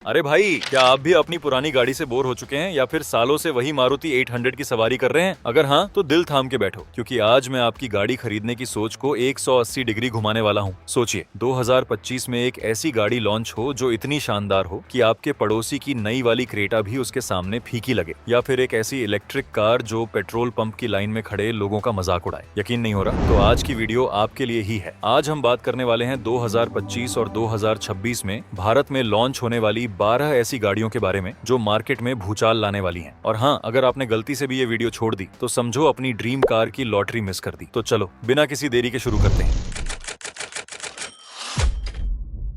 अरे भाई, क्या आप भी अपनी पुरानी गाड़ी से बोर हो चुके हैं या फिर सालों से वही मारुति 800 की सवारी कर रहे हैं? अगर हाँ, तो दिल थाम के बैठो, क्योंकि आज मैं आपकी गाड़ी खरीदने की सोच को 180 डिग्री घुमाने वाला हूँ। सोचिए, 2025 में एक ऐसी गाड़ी लॉन्च हो जो इतनी शानदार हो कि आपके पड़ोसी की नई वाली क्रेटा भी उसके सामने फीकी लगे, या फिर एक ऐसी इलेक्ट्रिक कार जो पेट्रोल पंप की लाइन में खड़े लोगों का मजाक उड़ाए। यकीन नहीं हो रहा? तो आज की वीडियो आपके लिए ही है। आज हम बात करने वाले हैं 2025 और 2026 में भारत में लॉन्च होने वाली 12 ऐसी गाड़ियों के बारे में जो मार्केट में भूचाल लाने वाली हैं। और हाँ, अगर आपने गलती से भी ये वीडियो छोड़ दी तो समझो अपनी ड्रीम कार की लॉटरी मिस कर दी। तो चलो बिना किसी देरी के शुरू करते हैं।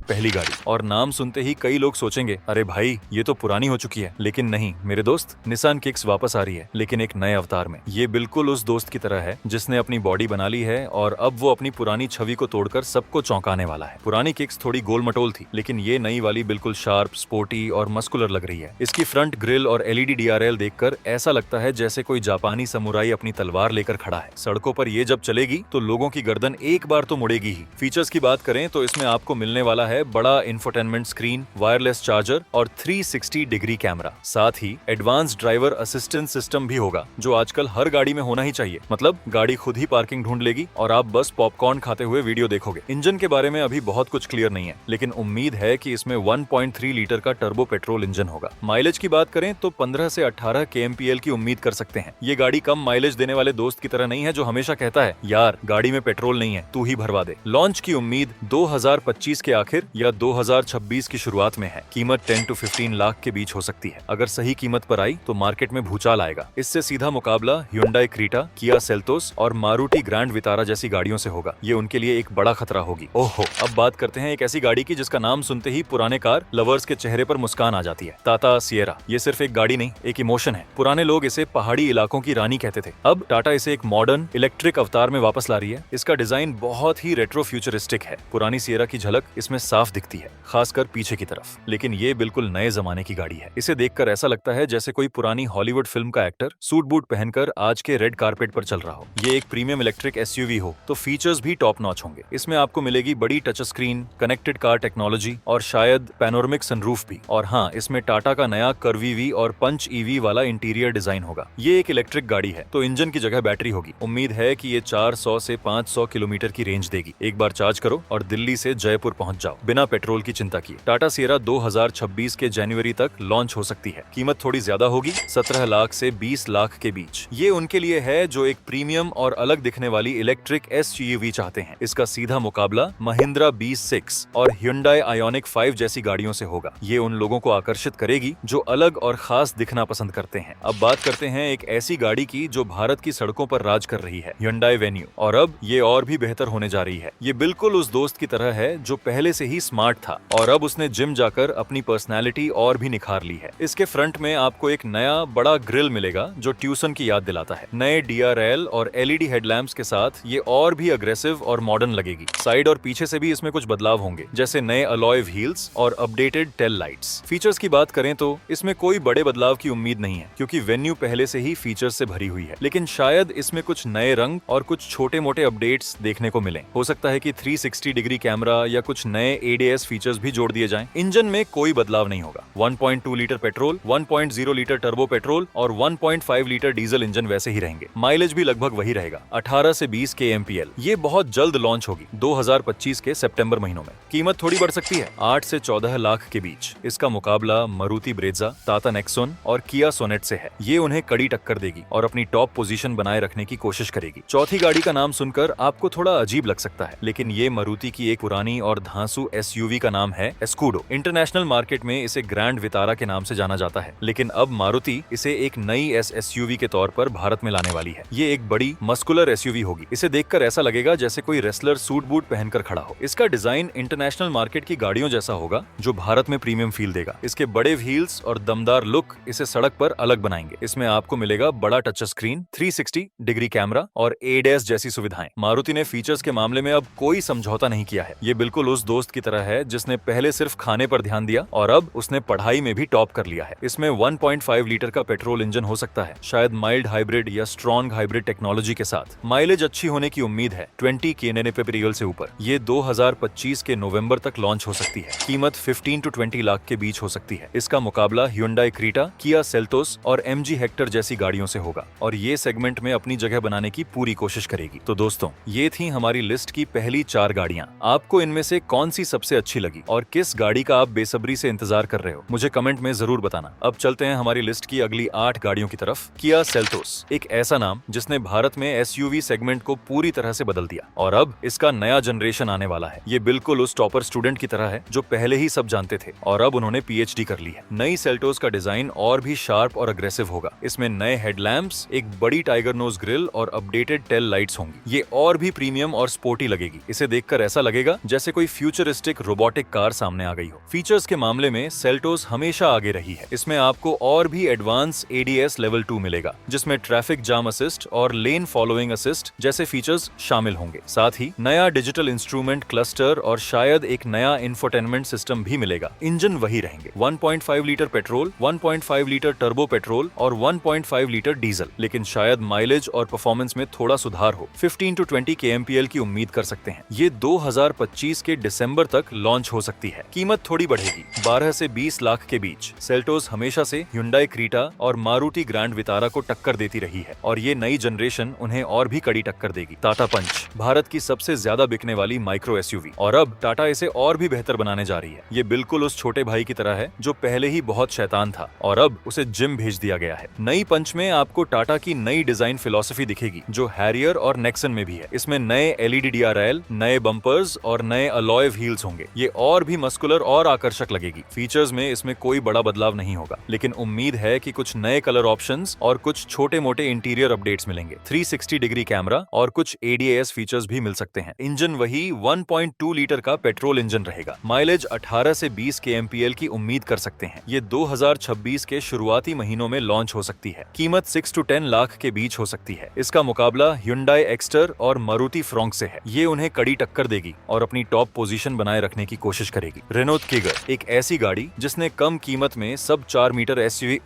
पहली गाड़ी, और नाम सुनते ही कई लोग सोचेंगे अरे भाई ये तो पुरानी हो चुकी है, लेकिन नहीं मेरे दोस्त, निसान किक्स वापस आ रही है, लेकिन एक नए अवतार में। ये बिल्कुल उस दोस्त की तरह है जिसने अपनी बॉडी बना ली है और अब वो अपनी पुरानी छवि को तोड़कर सबको चौंकाने वाला है। पुरानी किक्स थोड़ी गोल मटोल थी, लेकिन ये नई वाली बिल्कुल शार्प, स्पोर्टी और मस्कुलर लग रही है। इसकी फ्रंट ग्रिल और एलईडी डीआरएल देखकर ऐसा लगता है जैसे कोई जापानी समुराई अपनी तलवार लेकर खड़ा है। सड़कों पर ये जब चलेगी तो लोगों की गर्दन एक बार तो मुड़ेगी ही। फीचर्स की बात करें तो इसमें आपको मिलने वाला है बड़ा इंफोटेनमेंट स्क्रीन, वायरलेस चार्जर और 360 डिग्री कैमरा। साथ ही एडवांस ड्राइवर असिस्टेंस सिस्टम भी होगा, जो आजकल हर गाड़ी में होना ही चाहिए। मतलब गाड़ी खुद ही पार्किंग ढूंढ लेगी और आप बस पॉपकॉर्न खाते हुए वीडियो देखोगे। इंजन के बारे में अभी बहुत कुछ क्लियर नहीं है, लेकिन उम्मीद है कि इसमें 1.3 लीटर का टर्बो पेट्रोल इंजन होगा। माइलेज की बात करें तो 15 से 18 kmpl की उम्मीद कर सकते हैं। ये गाड़ी कम माइलेज देने वाले दोस्त की तरह नहीं है जो हमेशा कहता है यार गाड़ी में पेट्रोल नहीं है, तू ही भरवा दे। लॉन्च की उम्मीद 2025 के आखिर या 2026 की शुरुआत में है। कीमत 10 to 15 लाख के बीच हो सकती है। अगर सही कीमत पर आई तो मार्केट में भूचाल आएगा। इससे सीधा मुकाबला Hyundai क्रीटा, किया सेल्टोस और मारुति ग्रैंड विटारा जैसी गाड़ियों से होगा। ये उनके लिए एक बड़ा खतरा होगी। ओहो, अब बात करते हैं एक ऐसी गाड़ी की जिसका नाम सुनते ही पुराने कार लवर्स के चेहरे पर मुस्कान आ जाती है। टाटा सिएरा। ये सिर्फ एक गाड़ी नहीं, एक इमोशन है। पुराने लोग इसे पहाड़ी इलाकों की रानी कहते थे। अब टाटा इसे एक मॉडर्न इलेक्ट्रिक अवतार में वापस ला रही है। इसका डिजाइन बहुत ही रेट्रो फ्यूचरिस्टिक है। पुरानी सिएरा की झलक इसमें साफ दिखती है, खासकर पीछे की तरफ। लेकिन ये बिल्कुल नए जमाने की गाड़ी है। इसे देखकर ऐसा लगता है जैसे कोई पुरानी हॉलीवुड फिल्म का एक्टर सूट बूट पहनकर आज के रेड कारपेट पर चल रहा हो। ये एक प्रीमियम इलेक्ट्रिक एसयूवी हो तो फीचर्स भी टॉप नॉच होंगे। इसमें आपको मिलेगी बड़ी touch screen, connected car technology और शायद पैनोरमिक सनरूफ भी। और हाँ, इसमें टाटा का नया कर्वीवी और पंच ईवी वाला इंटीरियर डिजाइन होगा। ये एक इलेक्ट्रिक गाड़ी है तो इंजन की जगह बैटरी होगी। उम्मीद है कि ये 400 से 500 किलोमीटर की रेंज देगी। एक बार चार्ज करो और दिल्ली से जयपुर पहुंच जाओ बिना पेट्रोल की चिंता किए। टाटा सिएरा 2026 के जनवरी तक लॉन्च हो सकती है। कीमत थोड़ी ज्यादा होगी, 17 लाख से 20 लाख के बीच। ये उनके लिए है जो एक प्रीमियम और अलग दिखने वाली इलेक्ट्रिक एसयूवी चाहते हैं। इसका सीधा मुकाबला महिंद्रा B6 और Hyundai Ioniq 5 जैसी गाड़ियों से होगा। ये उन लोगों को आकर्षित करेगी जो अलग और खास दिखना पसंद करते हैं। अब बात करते हैं एक ऐसी गाड़ी की जो भारत की सड़कों पर राज कर रही है, Hyundai Venue। और अब ये और भी बेहतर होने जा रही है। ये बिल्कुल उस दोस्त की तरह है जो पहले से ही स्मार्ट था और अब उसने जिम जाकर अपनी पर्सनालिटी और भी निखार ली है। इसके फ्रंट में आपको एक नया बड़ा ग्रिल मिलेगा जो ट्यूसन की याद दिलाता है। नए डीआरएल और एलईडी हेडलैम्प्स के साथ ये और भी अग्रेसिव और मॉडर्न लगेगी। साइड और पीछे से भी इसमें कुछ बदलाव होंगे, जैसे नए अलॉय व्हील्स और अपडेटेड टेल लाइट्स। फीचर्स की बात करें तो इसमें कोई बड़े बदलाव की उम्मीद नहीं है, क्योंकि वेन्यू पहले से ही फीचर्स से भरी हुई है। लेकिन शायद इसमें कुछ नए रंग और कुछ छोटे मोटे अपडेट्स देखने को मिले। हो सकता है कि 360 डिग्री कैमरा या कुछ नए एडीएस फीचर्स भी जोड़ दिए जाएं। इंजन में कोई बदलाव नहीं होगा। 1.2 litre petrol, 1.0 litre turbo petrol और 1.5 लीटर डीजल इंजन वैसे ही रहेंगे। माइलेज भी लगभग वही रहेगा, 18 से 20 kmpl। ये बहुत जल्द लॉन्च होगी, 2025 के सितंबर महीनों में। कीमत थोड़ी बढ़ सकती है, 8 से 14 लाख के बीच। इसका मुकाबला मारुति ब्रेजा, टाटा नेक्सॉन और किया सोनेट से है। ये उन्हें कड़ी टक्कर देगी और अपनी टॉप पोजीशन बनाए रखने की कोशिश करेगी। चौथी गाड़ी का नाम सुनकर आपको थोड़ा अजीब लग सकता है, लेकिन ये मारुति की एक पुरानी और धांसू एसयूवी का नाम है एस्कूडो। इंटरनेशनल मार्केट में इसे ग्रैंड विटारा के नाम से जाना जाता है, लेकिन अब मारुति इसे एक नई एसयूवी के तौर पर भारत में लाने वाली है। ये एक बड़ी मस्कुलर एसयूवी होगी। इसे देखकर ऐसा लगेगा जैसे कोई रेसलर सूट बूट पहनकर खड़ा हो। इसका डिजाइन इंटरनेशनल मार्केट की गाड़ियों जैसा होगा जो भारत में प्रीमियम फील देगा। इसके बड़े व्हील्स और दमदार लुक इसे सड़क पर अलग बनाएंगे। इसमें आपको मिलेगा बड़ा टच स्क्रीन, 360 डिग्री कैमरा और एडीएस जैसी सुविधाएं। मारुति ने फीचर्स के मामले में अब कोई समझौता नहीं किया है। ये बिल्कुल उस दोस्त की तरह है जिसने पहले सिर्फ खाने पर ध्यान दिया और अब उसने पढ़ाई में भी टॉप कर लिया है। इसमें 1.5 लीटर का पेट्रोल इंजन हो सकता है, शायद माइल्ड हाइब्रिड या स्ट्रॉन्ग हाइब्रिड टेक्नोलॉजी के साथ। माइलेज अच्छी होने की उम्मीद है, 20 kNh से ऊपर। ये 2025 के नवंबर तक लॉन्च हो सकती है। कीमत 15 to 20 लाख के बीच हो सकती है। इसका मुकाबला Hyundai क्रीटा, किया सेल्टोस और MG हेक्टर जैसी गाड़ियों से होगा और ये सेगमेंट में अपनी जगह बनाने की पूरी कोशिश करेगी। तो दोस्तों, ये थी हमारी लिस्ट की पहली 4 गाड़ियां। आपको इनमें से कौन सी सबसे अच्छी लगी और किस गाड़ी का आप बेसब्री से इंतजार कर रहे हो, मुझे कमेंट में जरूर बताना। अब चलते हैं हमारी लिस्ट की अगली 8 गाड़ियों की तरफ। किया सेल्टोस, एक ऐसा नाम जिसने भारत में SUV सेगमेंट को पूरी तरह से बदल दिया और अब इसका नया जनरेशन आने वाला है। ये बिल्कुल उस टॉपर स्टूडेंट की तरह है जो पहले ही सब जानते थे और अब उन्होंने PhD कर ली है। नई सेल्टोस का डिजाइन और भी शार्प और अग्रेसिव होगा। इसमें नए हेडलैम्प्स, एक बड़ी टाइगर नोज ग्रिल और अपडेटेड टेल लाइट्स होंगी। ये और भी प्रीमियम और स्पोर्टी लगेगी। इसे देखकर ऐसा लगेगा जैसे कोई फ्यूचरिस्टिक रोबोटिक कार सामने आ गई हो। फीचर्स के मामले में सेल्टोस हमेशा आगे रही है। इसमें आपको और भी एडवांस ADS लेवल 2 मिलेगा, जिसमें ट्रैफिक जाम असिस्ट और लेन फॉलोइंग असिस्ट जैसे फीचर्स शामिल होंगे। साथ ही नया डिजिटल इंस्ट्रूमेंट क्लस्टर और शायद एक नया इंफोटेनमेंट सिस्टम भी मिलेगा। इंजन वही रहेंगे, 1.5 litre petrol, 1.5 litre turbo petrol और 1.5 लीटर डीजल, लेकिन शायद माइलेज और परफॉर्मेंस में थोड़ा सुधार हो। 15 to 20 kmpl की उम्मीद कर सकते हैं। ये 2025 के दिसंबर तक लॉन्च हो सकती है। कीमत थोड़ी बढ़ेगी, 12 से 20 लाख के बीच। सेल्टोस हमेशा से Hyundai क्रीटा और मारुति ग्रैंड वितारा को टक्कर देती रही है और ये नई जनरेशन उन्हें और भी कड़ी टक्कर देगी। टाटा पंच, भारत की सबसे ज्यादा बिकने वाली माइक्रो SUV, और अब टाटा इसे और भी बेहतर बनाने जा रही है। ये बिल्कुल उस छोटे भाई की तरह है जो पहले ही बहुत शैतान था और अब उसे जिम भेज दिया गया है। नई पंच में आपको टाटा की नई डिजाइन फिलॉसफी दिखेगी जो हैरियर और नेक्सन में भी है। इसमें नए LED DRL, नए बम्पर्स और नए अलॉय व्हील्स होंगे। ये और भी मस्कुलर और आकर्षक लगेगी। फीचर्स में इसमें कोई बड़ा बदलाव नहीं होगा, लेकिन उम्मीद है कि कुछ नए कलर ऑप्शंस और कुछ छोटे मोटे इंटीरियर अपडेट्स मिलेंगे। 360 डिग्री कैमरा और कुछ ADAS फीचर्स भी मिल सकते हैं। इंजन वही 1.2 लीटर का पेट्रोल इंजन रहेगा। माइलेज 18 से 20 kmpl की उम्मीद कर सकते हैं। ये 2026 के शुरुआती महीनों में लॉन्च हो सकती है। कीमत 6 to 10 लाख के बीच हो सकती है। इसका मुकाबला Hyundai एक्स्टर और मारुति फ्रॉन्क से है। ये उन्हें कड़ी टक्कर देगी और अपनी टॉप पोजीशन बनाए रखने की कोशिश करेगी। रेनॉल्ट किगर, एक ऐसी गाड़ी जिसने कम कीमत में सब 4 मीटर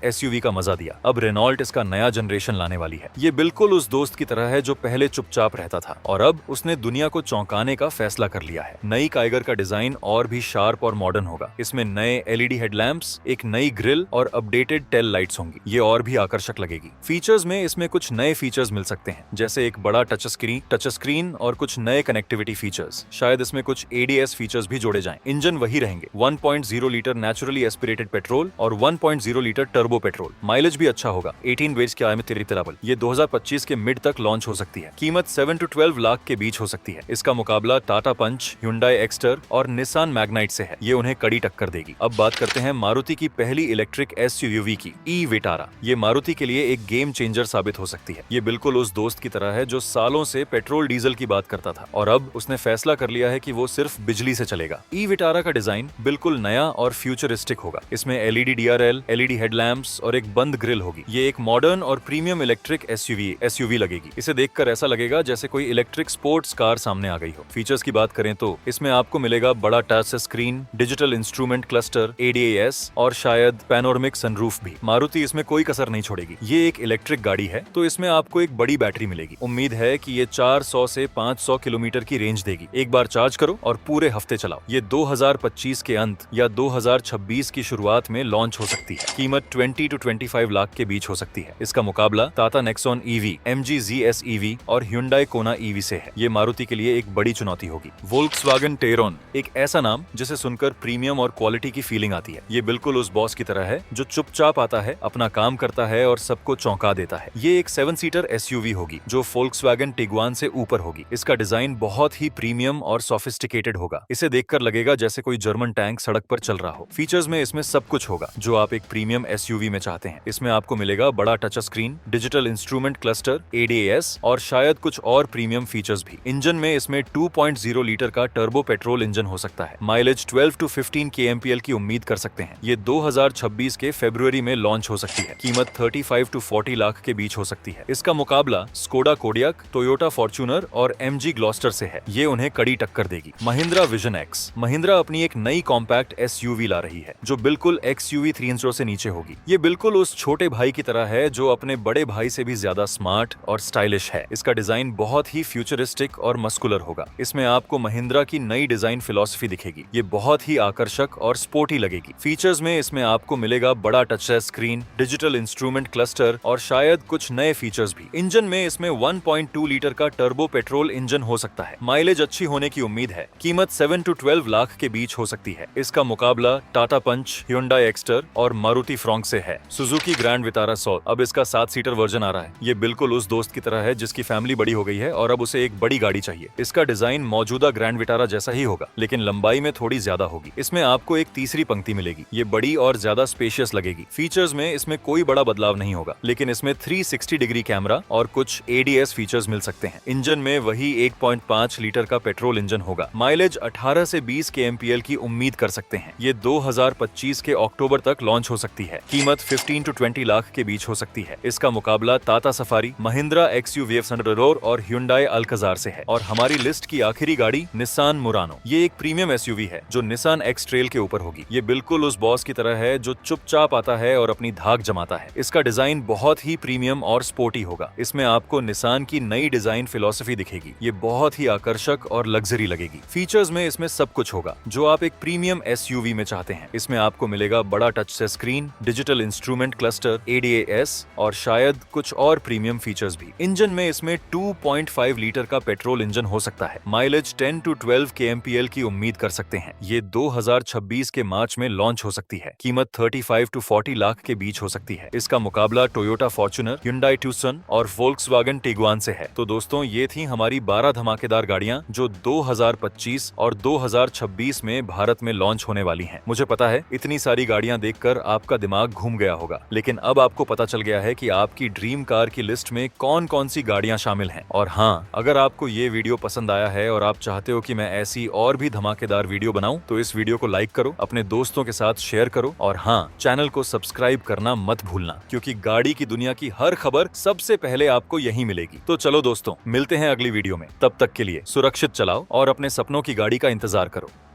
SUV का मजा दिया। अब रेनॉल्ट इसका नया जनरेशन लाने वाली है। ये बिल्कुल उस दोस्त की तरह है जो पहले चुपचाप रहता था और अब उसने दुनिया को चौंकाने का फैसला कर लिया है। नई काइगर का डिजाइन और भी शार्प और मॉडर्न होगा। इसमें नए LED हेडलैम्प्स, एक नई ग्रिल और अपडेटेड टेल लाइट्स होंगी। ये और भी आकर्षक लगेगी। फीचर्स में इसमें कुछ नए फीचर्स मिल सकते हैं, जैसे एक बड़ा टच स्क्रीन और कुछ नए कनेक्टिविटी फीचर्स। शायद इसमें कुछ ADS फीचर्स भी जोड़े जाएं। इंजन वही रहेंगे, 1.0 लीटर नेचुरली एस्पिरेटेड पेट्रोल और 1.0 लीटर टर्बो पेट्रोल। माइलेज भी अच्छा होगा, 18 वेज के आयमित तिरितराबल। ये 2025 के मिड तक लॉन्च हो सकती है। कीमत 7 to 12 लाख के बीच हो सकती है। इसका मुकाबला टाटा पंच, Hyundai एक्स्टर और निसान मैग्नाइट से है। ये उन्हें कड़ी टक्कर देगी। अब बात करते हैं मारुति की पहली इलेक्ट्रिक SUV की, ई विटारा। ये मारुति के लिए एक गेम चेंजर साबित हो सकती है। ये बिल्कुल उस दोस्त की तरह है जो सालों से पेट्रोल डीजल की बात करता था और अब उसने फैसला कर लिया है कि वो सिर्फ बिजली से चलेगा। ई विटारा का डिजाइन बिल्कुल नया और फ्यूचरिस्टिक होगा। इसमें LED DRL, LED हेडलैम्प्स और एक बंद ग्रिल होगी। ये एक मॉडर्न और प्रीमियम इलेक्ट्रिक SUV लगेगी। इसे देखकर ऐसा लगेगा जैसे कोई इलेक्ट्रिक स्पोर्ट्स कार सामने आ गई हो। फीचर्स की बात करें तो इसमें आपको मिलेगा बड़ा touch screen, digital instrument cluster, ADAS और शायद पैनोरमिक सनरूफ भी। मारुति इसमें कोई कसर नहीं छोड़ेगी। ये एक इलेक्ट्रिक गाड़ी है तो इसमें आपको एक बड़ी बैटरी मिलेगी। उम्मीद है कि ये 400 से 500 किलोमीटर की रेंज देगी। एक बार चार्ज करो और पूरे हफ्ते चलाओ। ये 2025 के अंत या 2026 की शुरुआत में लॉन्च हो सकती है। कीमत 20 to 25 लाख के बीच हो सकती है। इसका मुकाबला Tata Nexon EV, MG ZS EV और Hyundai Kona EV से है। ये मारुति के लिए एक बड़ी चुनौती होगी। Volkswagen Tayron, एक ऐसा नाम जिसे सुनकर प्रीमियम और क्वालिटी की फीलिंग आती है। ये बिल्कुल उस बॉस की तरह है जो चुपचाप आता है, अपना काम करता है और सबको चौंका देता है। ये एक 7 सीटर SUV होगी जो Volkswagen Tiguan से ऊपर होगी। इसका डिजाइन बहुत ही प्रीमियम और सोफिस्टिकेटेड होगा। इसे देखकर लगेगा जैसे कोई जर्मन टैंक सड़क पर चल रहा हो। फीचर्स में इसमें सब कुछ होगा जो आप एक प्रीमियम SUV में चाहते हैं। इसमें आपको मिलेगा बड़ा touch screen, digital instrument cluster, ADAS और शायद कुछ और प्रीमियम फीचर्स भी। इंजन में इसमें 2.0 लीटर का टर्बो पेट्रोल इंजन हो सकता है। माइलेज 12 to 15 kmpl की उम्मीद कर सकते हैं। ये 2026 के फरवरी में लॉन्च हो सकती है। कीमत 35 to 40 लाख के बीच हो सकती है। इसका मुकाबला स्कोडा कोडियाक, टोयोटा फॉर्च्यूनर और MG ग्लॉस्टर से है। ये उन्हें कड़ी टक्कर देगी। Mahindra vision wagon x. Mahindra अपनी एक नई कॉम्पैक्ट एसयूवी ला रही है जो बिल्कुल एक्सयूवी 300 से नीचे होगी। ये बिल्कुल उस छोटे भाई की तरह है जो अपने बड़े भाई से भी ज्यादा स्मार्ट और स्टाइलिश है। इसका डिजाइन बहुत ही फ्यूचरिस्टिक और मस्कुलर होगा। इसमें आपको महिंद्रा की नई डिजाइन फिलॉसफी दिखेगी। ये बहुत ही आकर्षक और स्पोर्टी लगेगी। फीचर्स में इसमें आपको मिलेगा बड़ा touch screen, digital instrument cluster और शायद कुछ नए फीचर्स भी। इंजन में इसमें 1.2 लीटर का टर्बो पेट्रोल इंजन हो सकता है। माइलेज अच्छी होने की उम्मीद है। कीमत 7 to 12 लाख के बीच हो सकती है। इसका मुकाबला टाटा पंच, ह्यूंडई एक्स्टर और मारुति फ्रॉन्क से है। सुजुकी ग्रैंड विटारा 100 अब इसका 7 सीटर वर्जन आ रहा है। ये बिल्कुल उस दोस्त की तरह है जिसकी फैमिली बड़ी हो गई है और अब उसे एक बड़ी गाड़ी चाहिए। इसका डिजाइन मौजूदा ग्रैंड विटारा जैसा ही होगा, लेकिन लंबाई में थोड़ी ज्यादा होगी। इसमें आपको एक तीसरी पंक्ति मिलेगी। ये बड़ी और ज्यादा स्पेशियस लगेगी। फीचर्स में इसमें कोई बड़ा बदलाव नहीं होगा, लेकिन इसमें 360 डिग्री कैमरा और कुछ ADS फीचर्स मिल सकते हैं। इंजन में वही 1.5 लीटर का पेट्रोल इंजन होगा। माइलेज 18 से 20 kmpl की उम्मीद कर सकते हैं। ये 2025 के अक्टूबर तक लॉन्च हो सकती है। कीमत 15 to 20 लाख के बीच हो सकती है। इसका मुकाबला टाटा सफारी, महिंद्रा XUV 100 और ह्यूंडई अल्काजार से है। और हमारी लिस्ट की आखिरी गाड़ी निसान मुरानो। ये एक प्रीमियम SUV है जो निसान एक्स ट्रेल के ऊपर होगी। ये बिल्कुल उस बॉस की तरह है जो चुपचाप आता है और अपनी धाक जमाता है। इसका डिजाइन बहुत ही प्रीमियम और स्पोर्टी होगा। इसमें आपको निसान की नई डिजाइन फिलॉसफी दिखेगी। ये बहुत ही आकर्षक और लग्जरी लगेगी। फीचर्स में इसमें सब कुछ होगा जो आप एक प्रीमियम SUV में चाहते हैं। इसमें आपको मिलेगा बड़ा टच से screen, digital instrument cluster, ADAS और शायद कुछ और प्रीमियम फीचर्स भी। इंजन में इसमें 2.5 लीटर का पेट्रोल इंजन हो सकता है। माइलेज 10 to 12 kmpl की उम्मीद कर सकते हैं। ये 2026 के मार्च में लॉन्च हो सकती है। कीमत 35 to 40 लाख के बीच हो सकती है। इसका मुकाबला टोयोटा फॉर्च्यूनर, ह्यूंडई ट्यूसन और वोल्क्सवैगन टिगुआन से है। तो दोस्तों, ये थी हमारी 12 धमाकेदार गाड़ियां जो 2025 और 2026 में भारत में लॉन्च होने वाली हैं। मुझे पता है इतनी सारी गाड़ियां देखकर आपका दिमाग घूम गया होगा, लेकिन अब आपको पता चल गया है कि आपकी ड्रीम कार की लिस्ट में कौन कौन सी गाड़ियां शामिल हैं। और हाँ, अगर आपको ये वीडियो पसंद आया है और आप चाहते हो कि मैं ऐसी और भी धमाकेदार वीडियो बनाऊं, तो इस वीडियो को लाइक करो, अपने दोस्तों के साथ शेयर करो और हाँ, चैनल को सब्सक्राइब करना मत भूलना, क्योंकि गाड़ी की दुनिया की हर खबर सबसे पहले आपको यहीं मिलेगी। तो चलो दोस्तों, मिलते हैं अगली वीडियो में। तब तक के लिए सुरक्षित चलाओ और अपने सपनों की गाड़ी का इंतजार करो।